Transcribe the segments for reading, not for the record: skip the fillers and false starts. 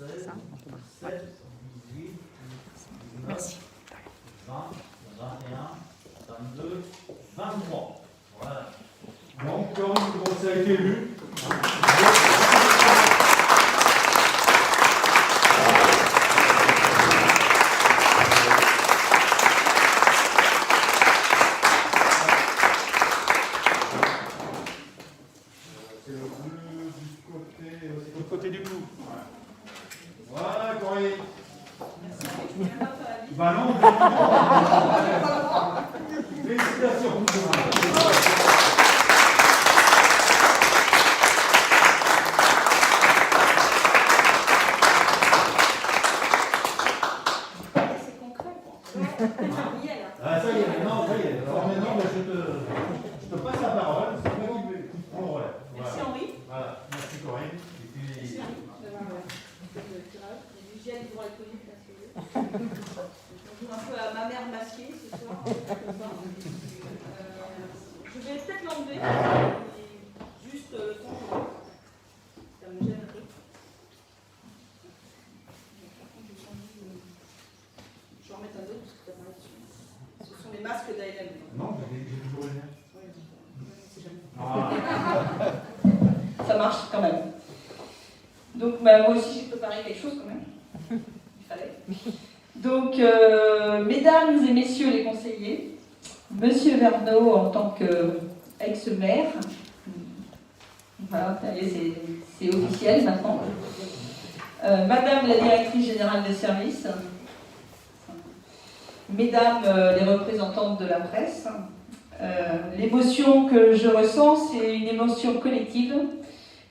16, Ça, 17, 18, 19, merci. 20, 21, 22, 23. Voilà. Donc, comme le conseil a été élu, c'est le bleu du côté du clou. Voilà, Corinne. Bah non, félicitations. C'est concret, Ah, ça y est, maintenant, ça y est. Alors maintenant, ben, je te passe la parole. C'est vraiment qui prend le relais. Merci Voilà. Henri. Voilà. Merci Corinne. Et puis, Merci Henri d'avoir fait le tirage. J'ai du gel hydroalcoolique là sur eux. Je joue un peu à ma mère masquée ce soir. Je vais peut-être l'enlever. Juste le temps que ça me gêne un peu. Je vais en remettre un autre parce que ça paraît dessus. Ce sont les masques d'ALM. non, j'ai toujours le lien. C'est jamais. Ah. Ça marche quand même. Donc bah, moi aussi j'ai préparé quelque chose quand même. Il fallait. Donc mesdames et messieurs les conseillers, monsieur Verneau en tant qu'ex-maire, voilà, c'est officiel maintenant. Madame la directrice générale des services, mesdames les représentantes de la presse, l'émotion que je ressens, c'est une émotion collective,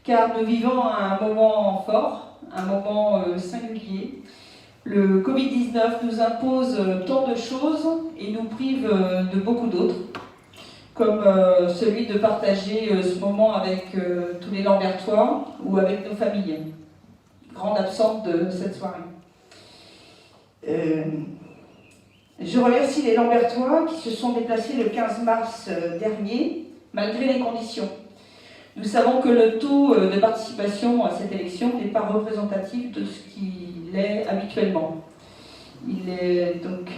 car nous vivons un moment fort, un moment singulier. Le Covid-19 nous impose tant de choses et nous prive de beaucoup d'autres, comme celui de partager ce moment avec tous les Lambertois ou avec nos familles, grande absente de cette soirée. Je remercie les Lambertois qui se sont déplacés le 15 mars dernier, malgré les conditions. Nous savons que le taux de participation à cette élection n'est pas représentatif de ce qu'il est habituellement. Il est donc,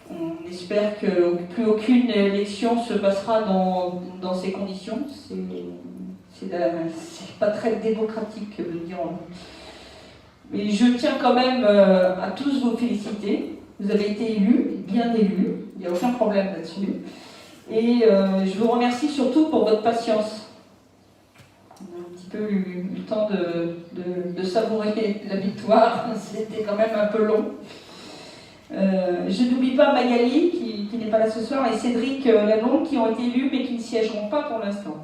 on espère que plus aucune élection se passera dans ces conditions. C'est pas très démocratique, dirons-nous. Mais je tiens quand même à tous vous féliciter. Vous avez été élus, bien élus, il n'y a aucun problème là-dessus. Et je vous remercie surtout pour votre patience. On a un petit peu eu le temps de savourer la victoire, c'était quand même un peu long. Je n'oublie pas Magali, qui n'est pas là ce soir, et Cédric Lalonde, qui ont été élus, mais qui ne siégeront pas pour l'instant.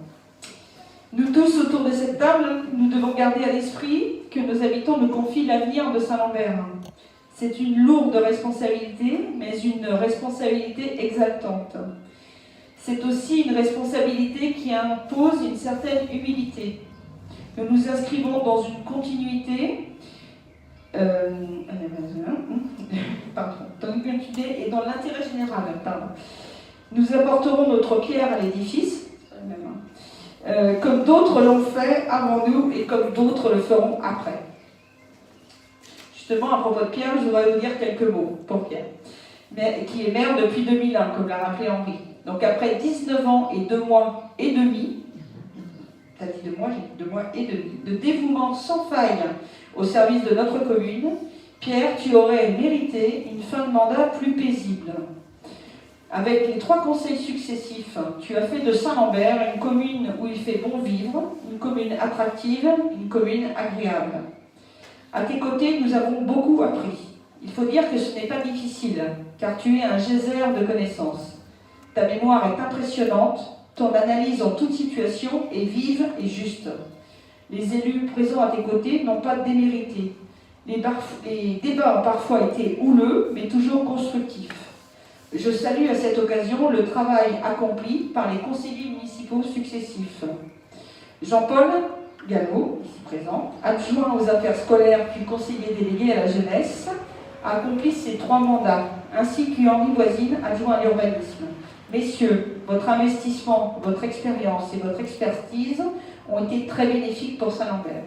Nous tous, autour de cette table, nous devons garder à l'esprit que nos habitants nous confient l'avenir de Saint-Lambert. C'est une lourde responsabilité, mais une responsabilité exaltante. C'est aussi une responsabilité qui impose une certaine humilité. Nous nous inscrivons dans une continuité, dans une continuité et dans l'intérêt général. Nous apporterons notre pierre à l'édifice, comme d'autres l'ont fait avant nous et comme d'autres le feront après. Justement, à propos de Pierre, je voudrais vous dire quelques mots pour Pierre, mais qui est maire depuis 2001, comme l'a rappelé Henri. Donc après 19 ans et 2 mois et demi, t'as dit 2 mois, j'ai dit 2 mois et demi, de dévouement sans faille au service de notre commune, Pierre, tu aurais mérité une fin de mandat plus paisible. Avec les 3 conseils successifs, tu as fait de Saint-Lambert une commune où il fait bon vivre, une commune attractive, une commune agréable. À tes côtés, nous avons beaucoup appris. Il faut dire que ce n'est pas difficile, car tu es un geyser de connaissances. Ta mémoire est impressionnante, ton analyse en toute situation est vive et juste. Les élus présents à tes côtés n'ont pas démérité. Les débats ont parfois été houleux, mais toujours constructifs. Je salue à cette occasion le travail accompli par les conseillers municipaux successifs. Jean-Paul Gallo, ici présent, adjoint aux affaires scolaires puis conseiller délégué à la jeunesse, a accompli ses 3 mandats, ainsi qu'Henri Voisine, adjoint à l'urbanisme. Messieurs, votre investissement, votre expérience et votre expertise ont été très bénéfiques pour Saint-Lambert.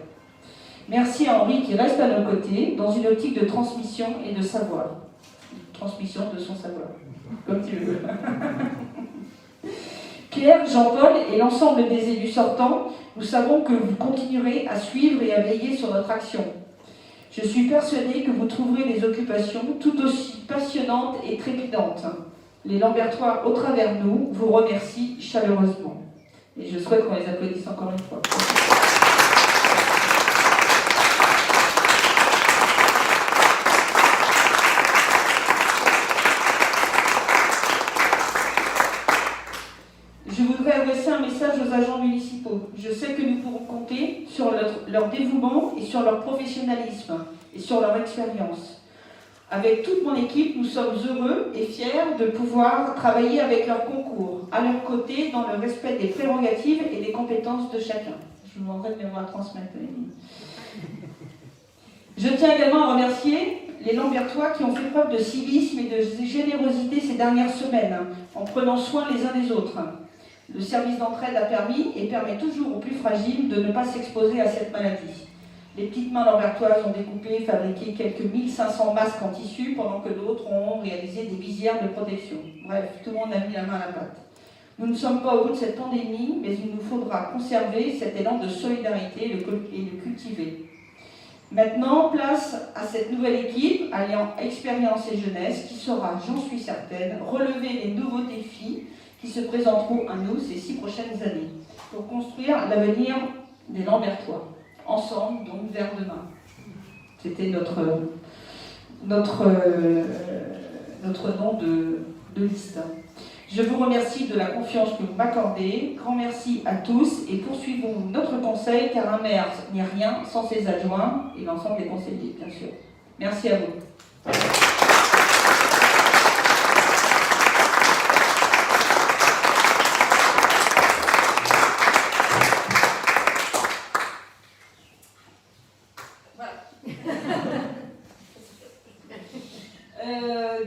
Merci à Henri qui reste à nos côtés dans une optique de transmission et de savoir. Transmission de son savoir, comme tu veux. Pierre, Jean-Paul et l'ensemble des élus sortants, nous savons que vous continuerez à suivre et à veiller sur notre action. Je suis persuadée que vous trouverez des occupations tout aussi passionnantes et trépidantes. Les Lambertois, au travers de nous, vous remercient chaleureusement. Et je souhaite qu'on les applaudisse encore une fois. Je voudrais adresser un message aux agents municipaux. Je sais que nous pourrons compter sur leur dévouement et sur leur professionnalisme et sur leur expérience. Avec toute mon équipe, nous sommes heureux et fiers de pouvoir travailler avec leur concours, à leur côté, dans le respect des prérogatives et des compétences de chacun. Je vous demanderai de mémoire transmettre. Je tiens également à remercier les Lambertois qui ont fait preuve de civisme et de générosité ces dernières semaines, en prenant soin les uns des autres. Le service d'entraide a permis et permet toujours aux plus fragiles de ne pas s'exposer à cette maladie. Les petites mains lambertoises ont découpé et fabriqué quelques 1500 masques en tissu, pendant que d'autres ont réalisé des visières de protection. Bref, tout le monde a mis la main à la pâte. Nous ne sommes pas au bout de cette pandémie, mais il nous faudra conserver cet élan de solidarité et le cultiver. Maintenant, place à cette nouvelle équipe, alliant expérience et jeunesse, qui saura, j'en suis certaine, relever les nouveaux défis qui se présenteront à nous ces 6 prochaines années, pour construire l'avenir des Lambertois. Ensemble, donc, vers demain. C'était notre nom de liste. Je vous remercie de la confiance que vous m'accordez. Grand merci à tous et poursuivons notre conseil, car un maire n'est rien sans ses adjoints et l'ensemble des conseillers, bien sûr. Merci à vous.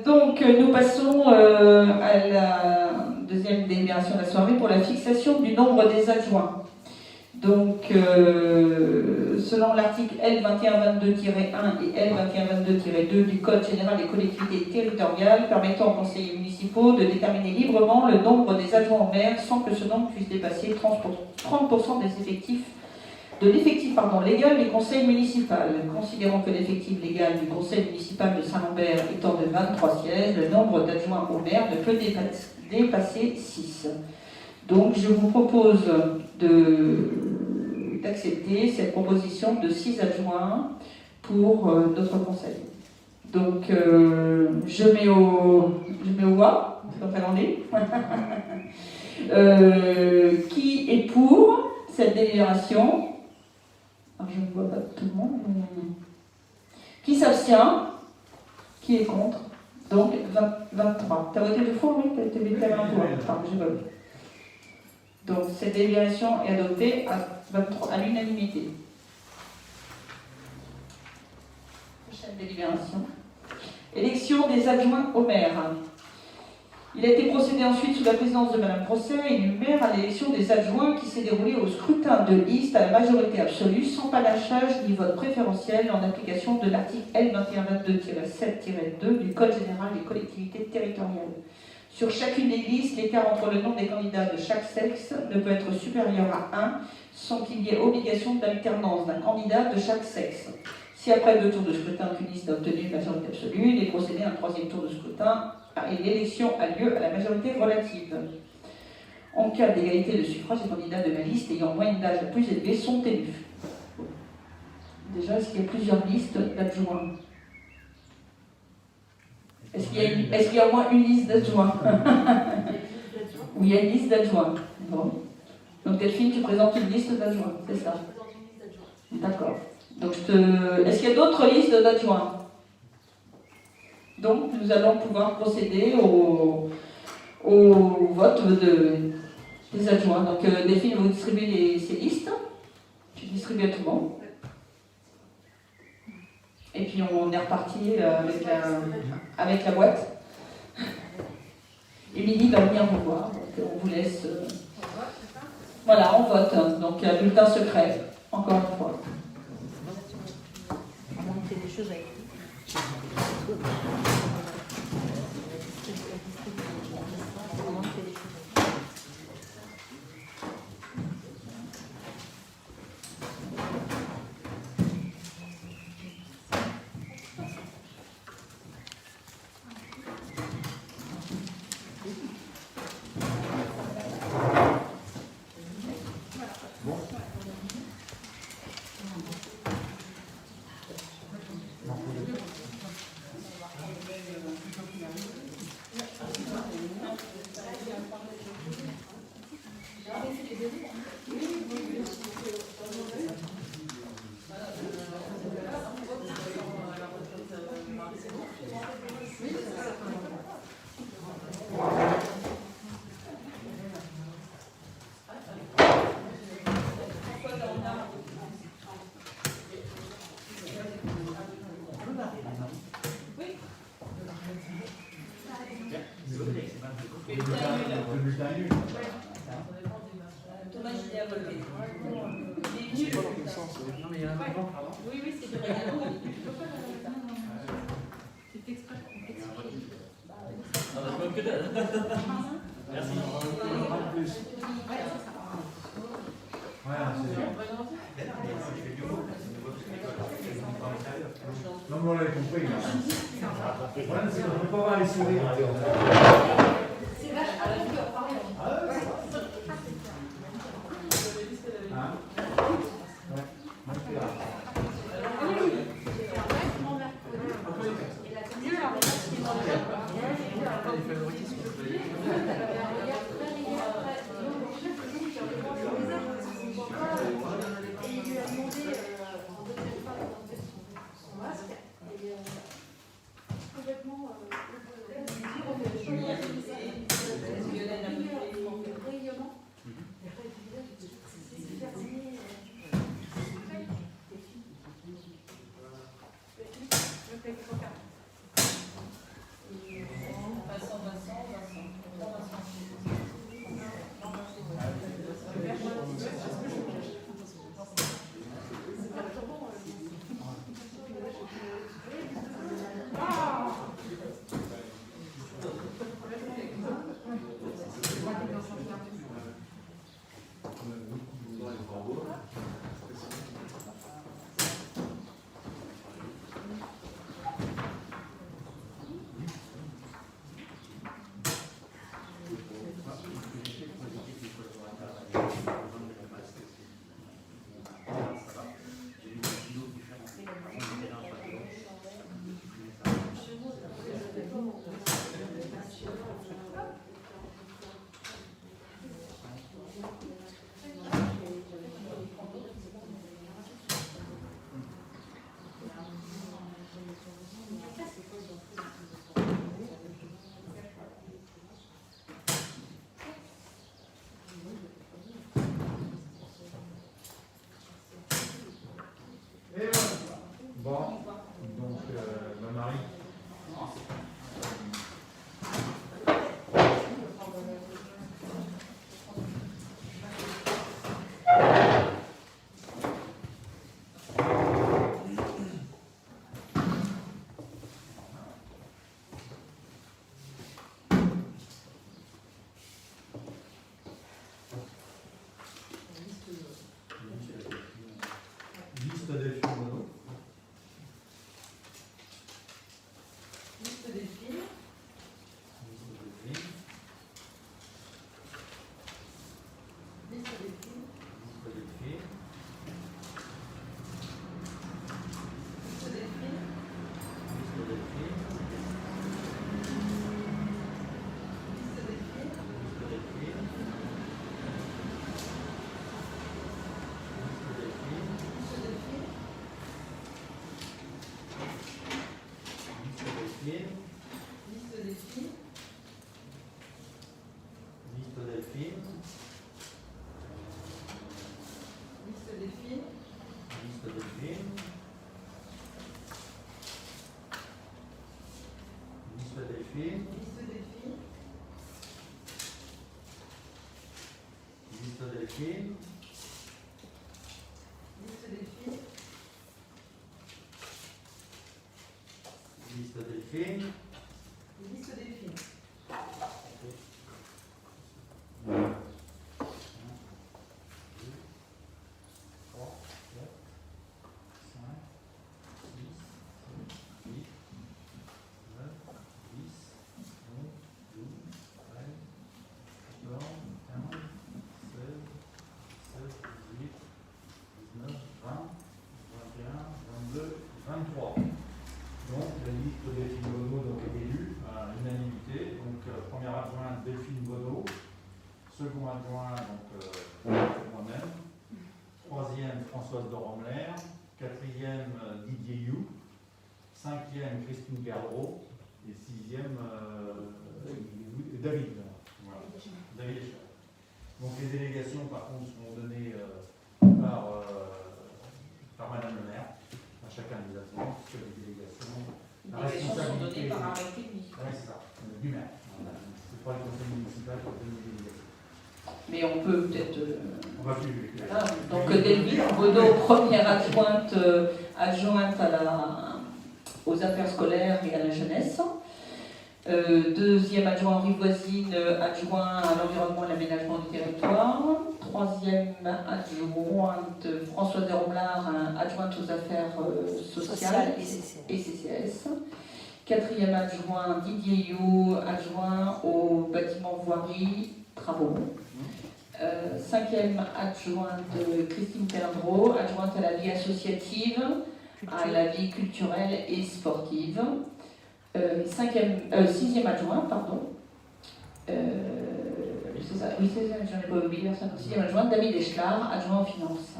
Donc, nous passons à la deuxième délibération de la soirée pour la fixation du nombre des adjoints. Donc, selon l'article L2122-1 et L2122-2 du Code général des collectivités territoriales, permettant aux conseillers municipaux de déterminer librement le nombre des adjoints au maire sans que ce nombre puisse dépasser 30% des effectifs de l'effectif légal du conseil municipal. Considérant que l'effectif légal du conseil municipal de Saint-Lambert étant de 23 sièges, le nombre d'adjoints au maire ne peut dépasser 6. Donc je vous propose d'accepter cette proposition de 6 adjoints pour notre conseil. Donc je mets au voix, c'est comme ça qu'on dit. Qui est pour cette délibération? Alors, je ne vois pas tout le monde. Qui s'abstient? Qui est contre? Donc 23. Tu as voté 2 fois, oui? Tu as voté un tour. Enfin, j'ai pas vu. Donc cette délibération est adoptée à l'unanimité. Prochaine délibération. Élection des adjoints au maire. Il a été procédé ensuite sous la présidence de Madame Procet, élue maire, à l'élection des adjoints qui s'est déroulée au scrutin de liste à la majorité absolue, sans panachage ni vote préférentiel, en application de l'article L2122-7-2 du Code général des collectivités territoriales. Sur chacune des listes, l'écart entre le nom des candidats de chaque sexe ne peut être supérieur à 1, sans qu'il y ait obligation d'alternance d'un candidat de chaque sexe. Si après 2 tours de scrutin, qu'une liste a obtenu une majorité absolue, il est procédé à un 3e tour de scrutin et l'élection a lieu à la majorité relative. En cas d'égalité de suffrage, les candidats de la liste ayant moyenne d'âge la plus élevée sont élus. Déjà, est-ce qu'il y a plusieurs listes d'adjoints? Est-ce qu'il y a au moins une liste d'adjoints? Oui, il y a une liste d'adjoints. Bon. Donc Delphine, tu présentes une liste d'adjoints, c'est ça? D'accord. Donc est-ce qu'il y a d'autres listes d'adjoints? Donc nous allons pouvoir procéder au vote des adjoints. Donc Delphine, vous distribuez ces listes. Tu distribues à tout le monde. Et puis on est reparti avec la boîte. Émilie va venir vous voir. Donc on vous laisse. Voilà, on vote. Donc bulletin secret, encore une fois. choses à écrire. Non, mais on l'avait compris. Le problème, c'est qu'on ne peut pas voir les sourires. C'est vachement dur, pardon. Hein? Ouais. Moi, je suis là. Delphine. Liste des filles. Liste Delphine. Liste Delphine. 23. Donc la liste de Delphine Baudot est élue à l'unanimité. Donc première adjointe Delphine Baudot, second adjoint moi-même, troisième Françoise Doromler, quatrième Didier You, cinquième Christine Gardreau et sixième David. Voilà. David Echer. Donc les délégations par contre seront données par Madame le maire. Chacun des adjoints, sur les délégations. Les délégations sont données par arrêté de mission. Oui, c'est ça, du maire. C'est pas le conseil municipal qui donne les délégations. Mais on peut peut-être. On va plus. Voilà. Donc Delphine Baudot, première adjointe, aux affaires scolaires et à la jeunesse. Deuxième adjoint Henri Voisine, adjoint à l'environnement et l'aménagement du territoire. Troisième adjointe Françoise Deromblard, adjointe aux affaires sociales et CCS. Quatrième adjoint Didier You, adjoint aux bâtiments voirie, travaux. Cinquième adjointe Christine Perdreau, adjointe à la vie associative, à la vie culturelle et sportive. Sixième adjoint, pardon. C'est ça, oui, c'est ça, j'en ai pas oublié. Sixième adjoint, David Eschlar, adjoint aux finances.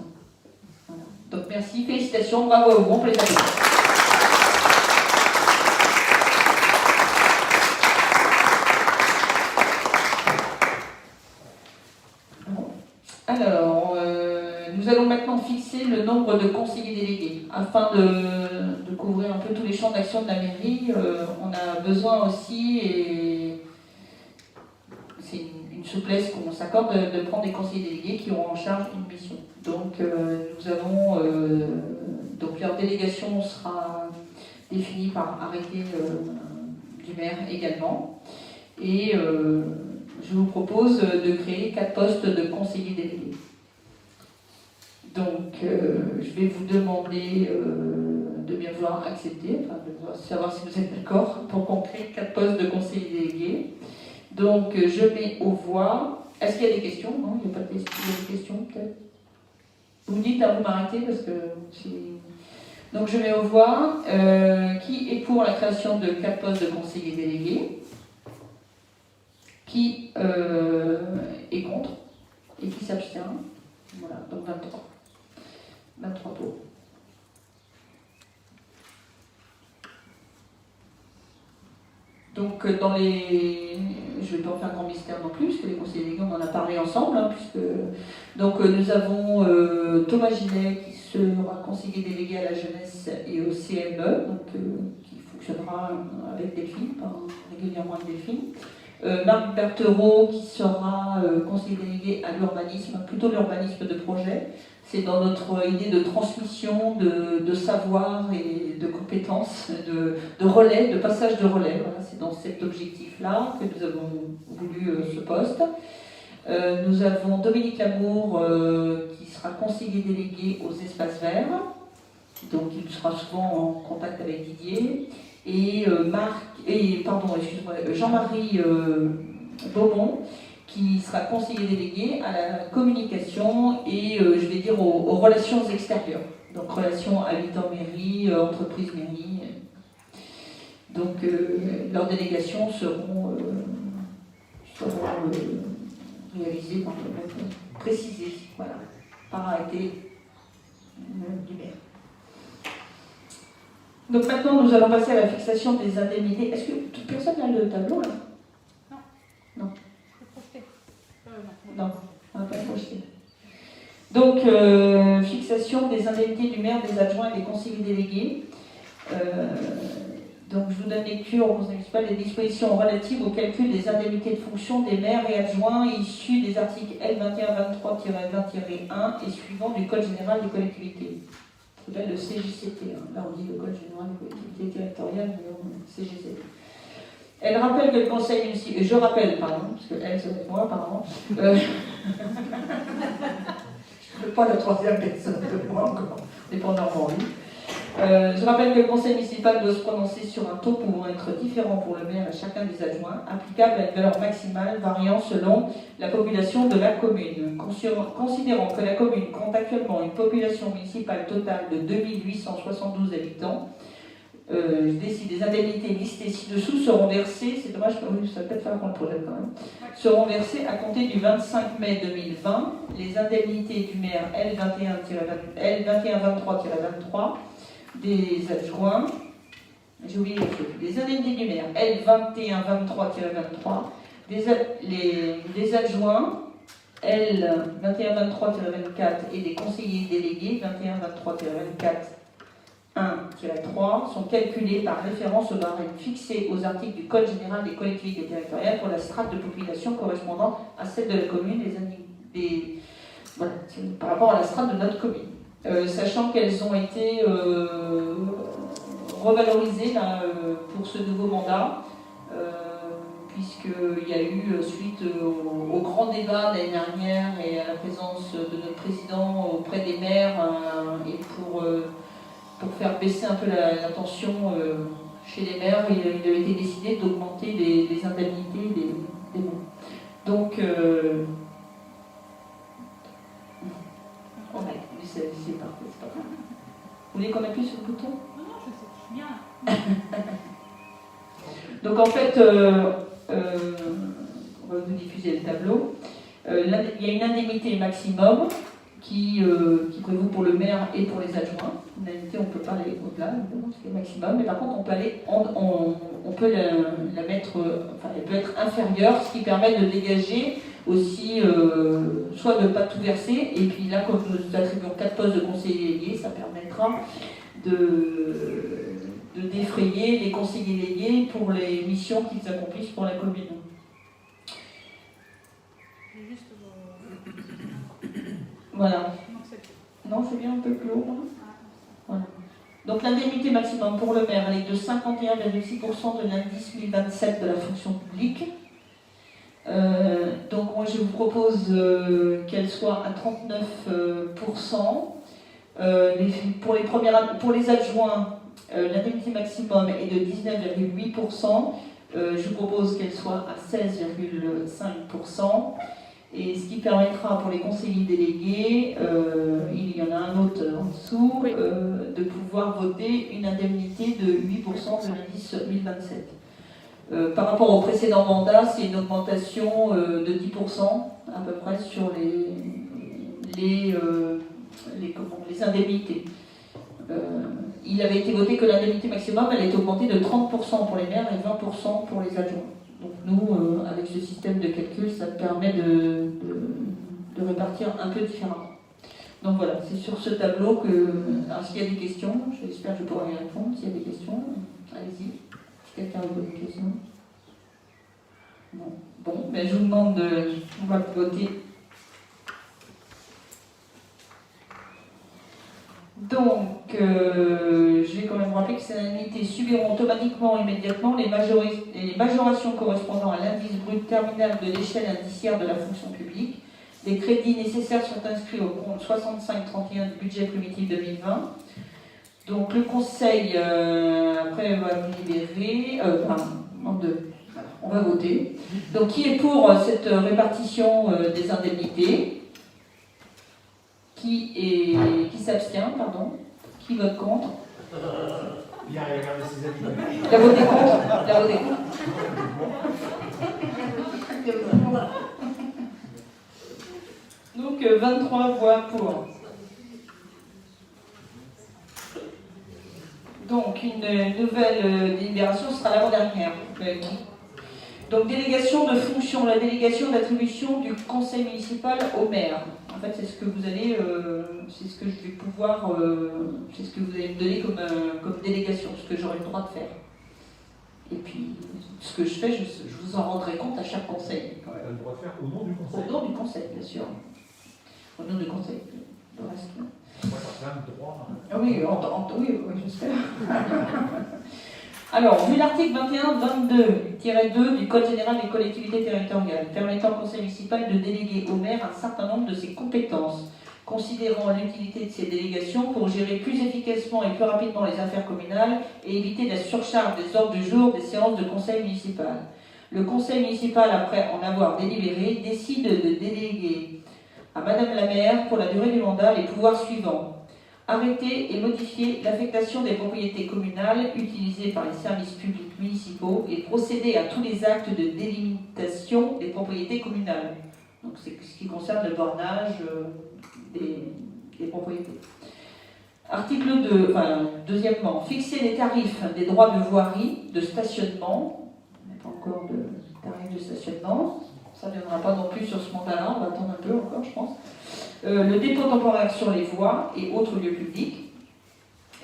Voilà. Donc merci, félicitations, bravo à vous, on peut les applaudir. Alors, nous allons maintenant fixer le nombre de conseillers délégués. Afin de couvrir un peu tous les champs d'action de la mairie, on a besoin aussi, et c'est une souplesse qu'on s'accorde, de prendre des conseillers délégués qui auront en charge une mission. Donc, nous avons, donc leur délégation sera définie par arrêté du maire également. Et je vous propose de créer 4 postes de conseillers délégués. Donc, je vais vous demander de bien vouloir accepter, enfin de savoir si vous êtes d'accord pour qu'on crée 4 postes de conseillers délégués. Donc, je mets aux voix. Est-ce qu'il y a des questions? Non, il n'y a pas de questions. Il y a des questions, peut-être? Vous me dites, vous m'arrêtez parce que donc, je mets aux voix. Qui est pour la création de 4 postes de conseillers délégués? Qui est contre? Et qui s'abstient? Voilà, donc 23. 23 pour. Donc, dans les. Je ne vais pas en faire un grand mystère non plus, puisque les conseillers délégués, on en a parlé ensemble. Hein, puisque... Donc, nous avons Thomas Gillet qui sera conseiller délégué à la jeunesse et au CME, donc, qui fonctionnera avec Delphine, régulièrement avec Delphine. Marc Berthereau qui sera conseiller délégué à l'urbanisme, plutôt l'urbanisme de projet. C'est dans notre idée de transmission, de savoir et de compétences, de relais, de passage de relais. Voilà, c'est dans cet objectif-là que nous avons voulu ce poste. Nous avons Dominique Lamour qui sera conseiller délégué aux espaces verts. Donc il sera souvent en contact avec Didier. Et Jean-Marie Beaumont qui sera conseiller délégué à la communication et je vais dire aux relations extérieures. Donc relations habitants-mairie, entreprise-mairie. Donc leurs délégations seront réalisées, précisées, voilà, par arrêté du maire. Donc maintenant, nous allons passer à la fixation des indemnités. Est-ce que toute personne a le tableau là? Non. Non. Non, on va pas le projeter. Donc, fixation des indemnités du maire, des adjoints et des conseillers délégués. Donc, je vous donne lecture au conseil municipal des dispositions relatives au calcul des indemnités de fonction des maires et adjoints issues des articles L2123-20-1 et suivants du Code général des collectivités. Ça s'appelle le CGCT. Hein. Là, on dit le Code général des collectivités territoriales, mais on CGCT. Elle rappelle que le conseil municipal, et je rappelle, pardon, parce que elle, c'est moi, apparemment. Je ne veux pas la troisième personne de moi encore, dépendamment lui. Je rappelle que le conseil municipal doit se prononcer sur un taux pouvant être différent pour le maire et chacun des adjoints, applicable à une valeur maximale variant selon la population de la commune. Considérant que la commune compte actuellement une population municipale totale de 2872 habitants, je décide, les indemnités listées ci-dessous seront versées, c'est dommage, ça va peut-être faire qu'on le projette quand même, seront versées à compter du 25 mai 2020, les indemnités du maire L2123-23, des adjoints, j'ai oublié les trucs, les indemnités du maire L2123-23, des adjoints L2123-24 et des conseillers délégués 2123-24-1-3 sont calculés par référence aux barèmes fixés aux articles du Code général des collectivités territoriales pour la strate de population correspondant à celle de la commune, voilà, par rapport à la strate de notre commune. Sachant qu'elles ont été revalorisées là, pour ce nouveau mandat, puisqu'il y a eu, suite au grand débat l'année dernière et à la présence de notre président auprès des maires, et pour faire baisser un peu la tension chez les maires, il avait été décidé d'augmenter les indemnités des maires. Donc, c'est parfait, c'est pas grave. Vous voulez qu'on appuie sur le bouton? Non, je sais, je suis bien. Donc en fait, on va vous diffuser le tableau. Il y a une indemnité maximum qui prévaut pour le maire et pour les adjoints. Une indemnité, on ne peut pas aller au-delà, évidemment, c'est le maximum, mais par contre, on peut la mettre, enfin, elle peut être inférieure, ce qui permet de dégager aussi, soit de ne pas tout verser, et puis là, comme nous attribuons 4 postes de conseillers délégués, ça permettra de défrayer les conseillers délégués pour les missions qu'ils accomplissent pour la commune. Voilà. Non, c'est bien un peu plus haut. Voilà. Donc l'indemnité maximum pour le maire, elle est de 51,6% de l'indice 1027 de la fonction publique. Donc moi je vous propose qu'elle soit à 39%. Pour les adjoints, l'indemnité maximum est de 19,8%. Je vous propose qu'elle soit à 16,5%. Et ce qui permettra pour les conseillers délégués, il y en a un autre en dessous, de pouvoir voter une indemnité de 8% de l'indice 1027. Par rapport au précédent mandat, c'est une augmentation de 10% à peu près sur les indemnités. Il avait été voté que l'indemnité maximum elle est augmentée de 30% pour les maires et 20% pour les adjoints. Donc nous, avec ce système de calcul, ça permet de répartir un peu différemment. Donc voilà, c'est sur ce tableau que... Alors s'il y a des questions, j'espère que je pourrai y répondre. S'il y a des questions, allez-y. Si quelqu'un a des questions. Bon, ben je vous demande on va voter. Donc, je vais quand même rappeler que ces indemnités subiront automatiquement, immédiatement, les majorations correspondant à l'indice brut terminal de l'échelle indiciaire de la fonction publique. Les crédits nécessaires sont inscrits au compte 6531 du budget primitif 2020. Donc, le conseil, après, va libérer. On va voter. Donc, qui est pour cette répartition des indemnités? Qui s'abstient, pardon. Qui vote contre? Bien, regardez ses amis. La voté contre. La voté contre. Donc 23 voix pour. Donc une nouvelle délibération sera l'avant-dernière. Donc délégation de fonction, la délégation d'attribution du conseil municipal au maire. En fait, c'est ce que vous allez, c'est ce que je vais pouvoir, c'est ce que vous allez me donner comme délégation, ce que j'aurai le droit de faire. Et puis, ce que je fais, je vous en rendrai compte à chaque conseil. Tu as le droit de faire au nom du conseil. Au nom du conseil, bien sûr. Au nom du conseil. Le reste, Moi, ça prend 3. Ah oui, oui, j'espère. Alors, vu l'article 21-22-2 du Code général des collectivités territoriales, permettant au conseil municipal de déléguer au maire un certain nombre de ses compétences, considérant l'utilité de ces délégations pour gérer plus efficacement et plus rapidement les affaires communales et éviter la surcharge des ordres du jour des séances de conseil municipal. Le conseil municipal, après en avoir délibéré, décide de déléguer à Madame la maire, pour la durée du mandat, les pouvoirs suivants. Arrêter et modifier l'affectation des propriétés communales utilisées par les services publics municipaux et procéder à tous les actes de délimitation des propriétés communales. Donc c'est ce qui concerne le bornage des propriétés. Article 2, deuxièmement, fixer les tarifs des droits de voirie, de stationnement. On n'a pas encore de tarifs de stationnement. Ça ne viendra pas non plus sur ce mandat-là, on va attendre un peu encore, je pense. Le dépôt temporaire sur les voies et autres lieux publics.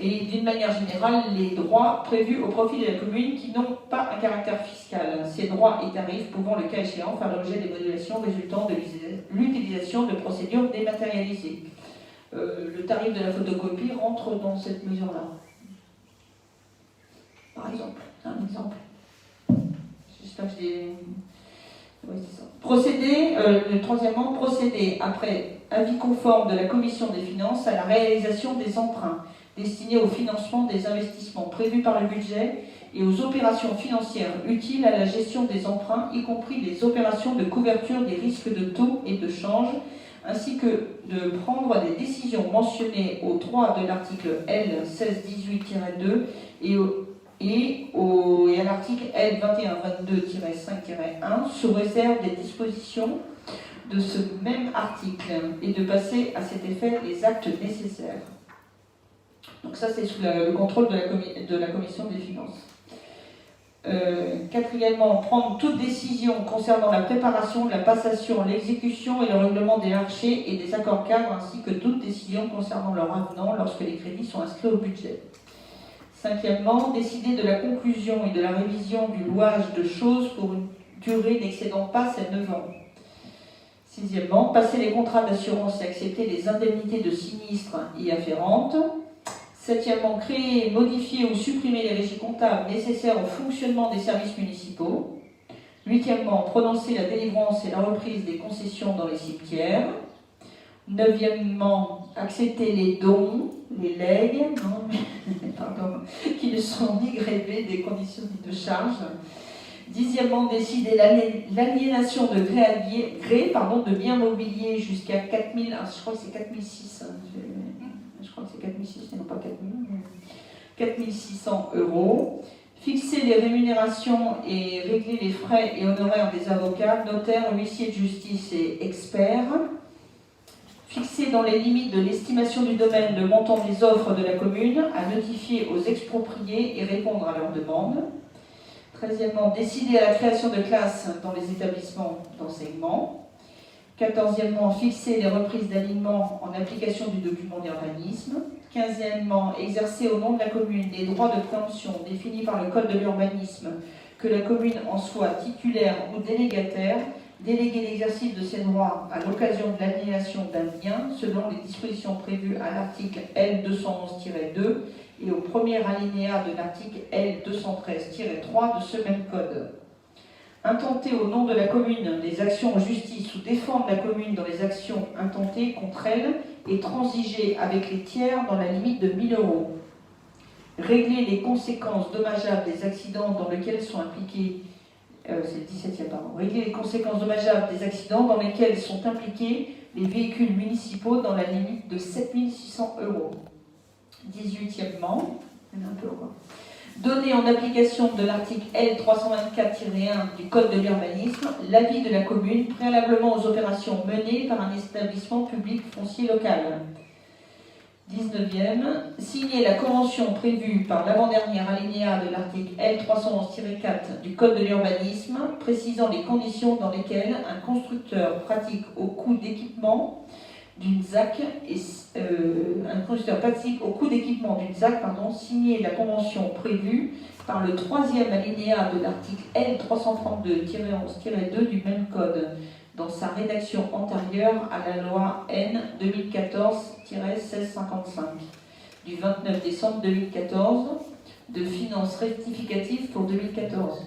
Et d'une manière générale, les droits prévus au profit de la commune qui n'ont pas un caractère fiscal. Ces droits et tarifs pouvant, le cas échéant, faire l'objet des modulations résultant de l'utilisation de procédures dématérialisées. Le tarif de la photocopie rentre dans cette mesure-là. Par exemple, un exemple. J'espère que j'ai... Oui, c'est ça. Troisièmement, procéder, après avis conforme de la Commission des finances, à la réalisation des emprunts destinés au financement des investissements prévus par le budget et aux opérations financières utiles à la gestion des emprunts, y compris les opérations de couverture des risques de taux et de change, ainsi que de prendre des décisions mentionnées au 3 de l'article L 1618-2 et à l'article L 2122-5-1 sous réserve des dispositions de ce même article et de passer à cet effet les actes nécessaires. Donc ça c'est sous le contrôle de la Commission des finances. Quatrièmement, prendre toute décision concernant la préparation, la passation, l'exécution et le règlement des marchés et des accords cadres, ainsi que toute décision concernant leur avenant lorsque les crédits sont inscrits au budget. Cinquièmement, décider de la conclusion et de la révision du louage de choses pour une durée n'excédant pas ces 9 ans. Sixièmement, passer les contrats d'assurance et accepter les indemnités de sinistre y afférentes. Septièmement, créer, modifier ou supprimer les régies comptables nécessaires au fonctionnement des services municipaux. Huitièmement, prononcer la délivrance et la reprise des concessions dans les cimetières. Neuvièmement, accepter les dons, les legs, qui ne sont ni grevés des conditions de charge. Dixièmement, décider l'aliénation de gré de biens mobiliers jusqu'à 4000, je crois que c'est 4006, je crois que c'est 4006, non pas 4000, 4600 €. Fixer les rémunérations et régler les frais et honoraires des avocats, notaires, huissiers de justice et experts. Fixer dans les limites de l'estimation du domaine le montant des offres de la commune à notifier aux expropriés et répondre à leurs demandes. 13e, décider à la création de classes dans les établissements d'enseignement. 14e, fixer les reprises d'alignement en application du document d'urbanisme. 15e, exercer au nom de la commune les droits de préemption définis par le Code de l'urbanisme, que la commune en soit titulaire ou délégataire, déléguer l'exercice de ces droits à l'occasion de l'aliénation d'un bien selon les dispositions prévues à l'article L 211-2 et au premier alinéa de l'article L 213-3 de ce même code. Intenter au nom de la commune des actions en justice ou défendre la commune dans les actions intentées contre elle et transiger avec les tiers dans la limite de 1 000 €. Régler les conséquences dommageables des accidents dans lesquels sont impliqués c'est le 17e, pardon. Régler les conséquences dommageables des accidents dans lesquels sont impliqués les véhicules municipaux dans la limite de 7 600 €. 18e, donner en application de l'article L 324-1 du Code de l'urbanisme l'avis de la commune préalablement aux opérations menées par un établissement public foncier local. 19e, signer la convention prévue par l'avant-dernier alinéa de l'article L 311-4 du Code de l'urbanisme, précisant les conditions dans lesquelles un constructeur pratique au coût d'équipement d'une ZAC signer la convention prévue par le 3e alinéa de l'article L 332-11-2 du même code, dans sa rédaction antérieure à la loi N 2014-1655 du 29 décembre 2014 de finances rectificatives pour 2014.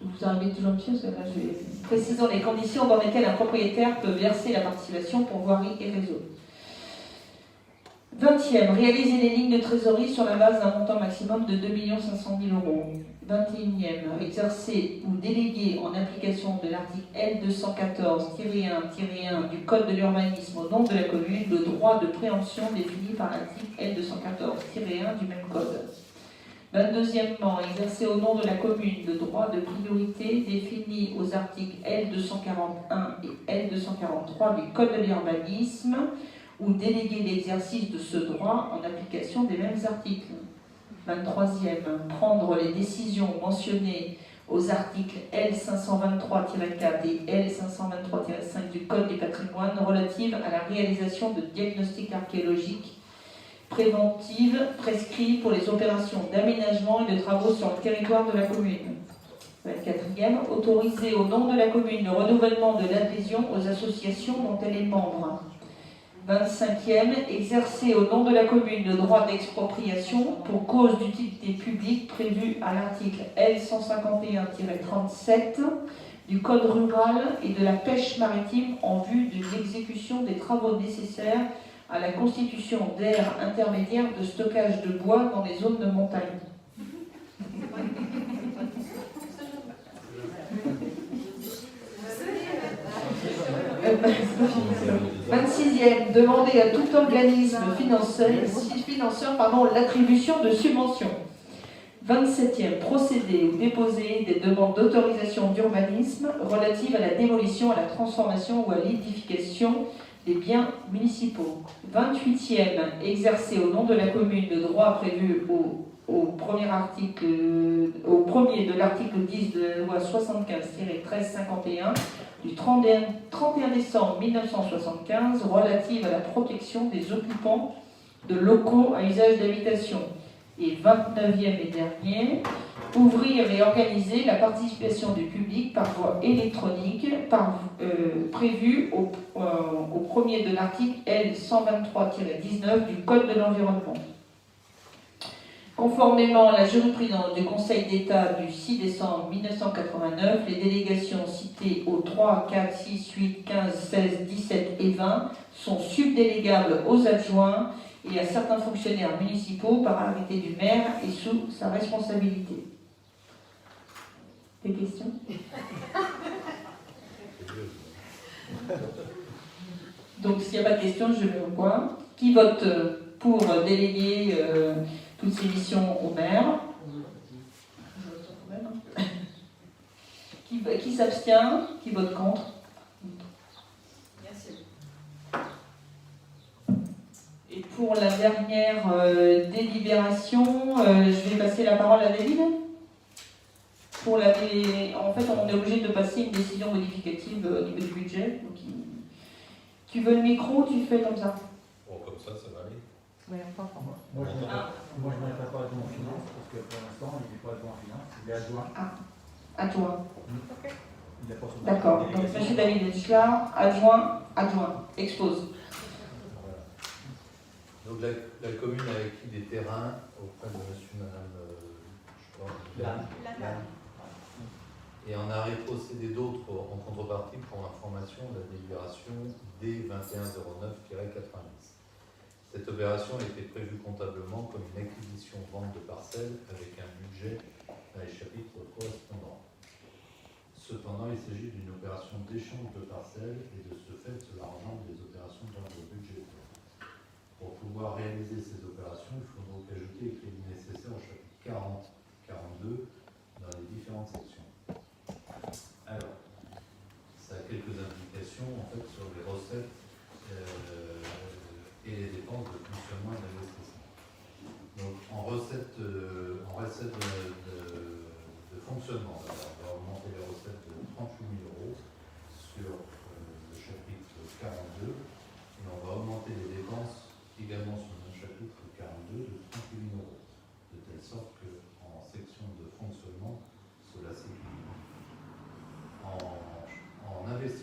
Vous arrivez toujours dessus, parce que là, précisons les conditions dans lesquelles un propriétaire peut verser la participation pour voirie et réseau. 20e, réaliser les lignes de trésorerie sur la base d'un montant maximum de 2 500 000 euros. 21e, exercer ou déléguer en application de l'article L214-1-1 du Code de l'urbanisme au nom de la commune le droit de préemption défini par l'article L214-1 du même code. 22e, exercer au nom de la commune le droit de priorité défini aux articles L241 et L243 du Code de l'urbanisme ou déléguer l'exercice de ce droit en application des mêmes articles. 23e, prendre les décisions mentionnées aux articles L523-4 et L523-5 du Code du patrimoine relatives à la réalisation de diagnostics archéologiques préventives prescrits pour les opérations d'aménagement et de travaux sur le territoire de la commune. 24e, autoriser au nom de la commune le renouvellement de l'adhésion aux associations dont elle est membre. 25e, exercer au nom de la commune le droit d'expropriation pour cause d'utilité publique prévu à l'article L151-37 du Code rural et de la pêche maritime en vue de l'exécution des travaux nécessaires à la constitution d'aires intermédiaires de stockage de bois dans les zones de montagne. 26e, demander à tout organisme financeur l'attribution de subventions. 27e, procéder ou déposer des demandes d'autorisation d'urbanisme relatives à la démolition, à la transformation ou à l'édification des biens municipaux. 28e, exercer au nom de la commune le droit prévu au premier de l'article 10 de la loi 75-1351 du 31 décembre 1975 relative à la protection des occupants de locaux à usage d'habitation. Et 29e et dernier, ouvrir et organiser la participation du public par voie électronique prévue au premier de l'article L123-19 du Code de l'environnement. Conformément à la jurisprudence du Conseil d'État du 6 décembre 1989, les délégations citées aux 3, 4, 6, 8, 15, 16, 17 et 20 sont subdélégables aux adjoints et à certains fonctionnaires municipaux par arrêté du maire et sous sa responsabilité. Des questions? Donc s'il n'y a pas de questions, je vais au point. Qui vote pour déléguer toutes ces missions au maire? Qui s'abstient? Qui vote contre? Merci. Et pour la dernière délibération, je vais passer la parole à David. En fait, on est obligé de passer une décision modificative au niveau du budget. Donc, tu veux le micro, tu fais comme ça. Bon, comme ça va aller. Oui, enfin. Moi, je ne mettrai pas adjoint en finance, parce que pour l'instant, il n'est pas adjoint en finance, il est adjoint. À toi. Il n'a pas son D'accord. Donc, M. David Eschla, adjoint, expose. Voilà. Donc la commune a acquis des terrains auprès de monsieur, madame, et en a rétrocédé d'autres en contrepartie pour information de la délibération D2109-90. Cette opération a été prévue comptablement comme une acquisition-vente de parcelles avec un budget dans les chapitres correspondants. Cependant, il s'agit d'une opération d'échange de parcelles et de ce fait, cela engendre des opérations d'ordre budgétaire. Pour pouvoir réaliser ces opérations, il faut donc ajouter les crédits nécessaires au chapitre 40, 42 dans les différentes sections. Alors, ça a quelques implications en fait sur les recettes et les dépenses de fonctionnement et d'investissement. Donc, en recette de fonctionnement, on va augmenter les recettes de 38 000 euros sur le chapitre 42 et on va augmenter les dépenses également sur le chapitre 42 de 38 000 euros, de telle sorte qu'en section de fonctionnement, cela s'équilibre. En investissement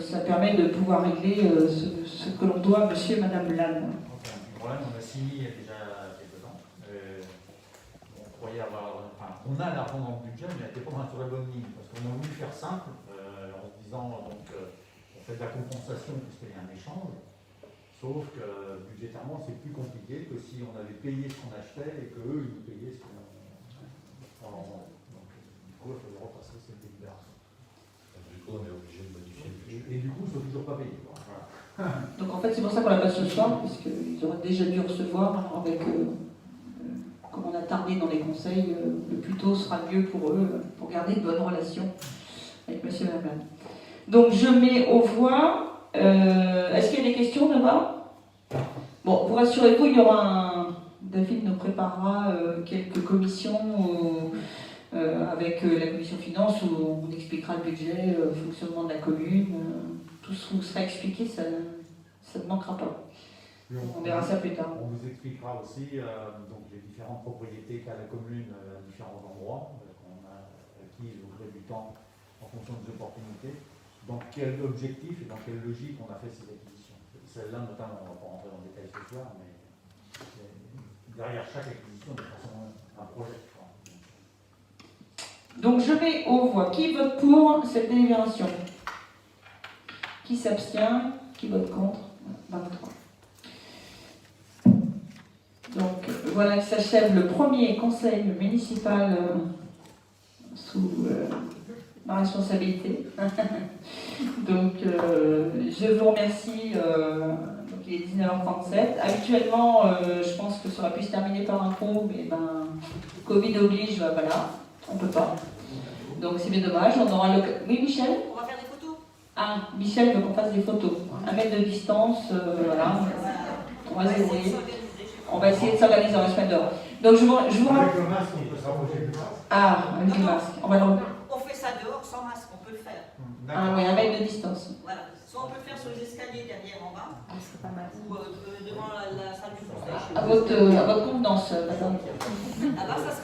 ça permet de pouvoir régler ce que l'on doit à monsieur et madame Lannes. Enfin, le problème, on a signé il y a déjà quelques temps. On croyait avoir. Enfin, on a l'argent dans le budget, mais on n'était pas sur la bonne ligne. Parce qu'on a voulu faire simple, en se disant donc, on fait de la compensation puisqu'il y a un échange. Sauf que budgétairement, c'est plus compliqué que si on avait payé ce qu'on achetait et qu'eux, ils nous payaient ce qu'on vendait. Donc, du coup, il faudrait repasser cette délibération. Du coup, on est obligé de modifier le budget. Et du coup, ils ne sont toujours pas payés. Voilà. Donc en fait, c'est pour ça qu'on l'a pas ce soir, puisqu'ils auraient déjà dû recevoir. Alors avec, comme on a tardé dans les conseils, le plus tôt sera mieux pour eux, pour garder de bonnes relations avec monsieur et madame Lannes. Donc je mets aux voix. Est-ce qu'il y a des questions là-bas? Bon, vous rassurez-vous, il y aura David nous préparera quelques commissions avec la commission finance où on expliquera le budget, le fonctionnement de la commune, tout ce qui vous sera expliqué, ça ne manquera pas. On verra ça plus tard. On vous expliquera aussi donc les différentes propriétés qu'a la commune à différents endroits qu'on a acquises au gré du temps en fonction des opportunités. Dans quel objectif et dans quelle logique on a fait ces acquisitions. Celle-là, notamment, on ne va pas rentrer dans le détail ce soir, mais derrière chaque acquisition, il y a forcément un projet. Donc je mets aux voix. Qui vote pour cette délibération? Qui s'abstient? Qui vote contre? 23. Donc voilà que s'achève le premier conseil municipal sous ma responsabilité. Donc je vous remercie. Donc il est 19h37. Actuellement, je pense que ça aurait pu se terminer par un coup, mais Covid oblige, voilà, on peut pas. Donc c'est bien dommage. On aura le. Oui, Michel? On va faire des photos. Ah, Michel veut qu'on fasse des photos. 1 mètre de distance, voilà. On va essayer de s'organiser dans la semaine d'or. Donc je vous Avec le masque, on peut s'approcher du masque. Ah, avec le masque. On va le. On fait ça dehors sans masque, on peut le faire. Ah oui, 1 mètre de distance. Voilà. Soit on peut le faire sur les escaliers derrière en bas, C'est pas mal. ou devant la salle du conseil. À votre convenance, madame. Là-bas, ça serait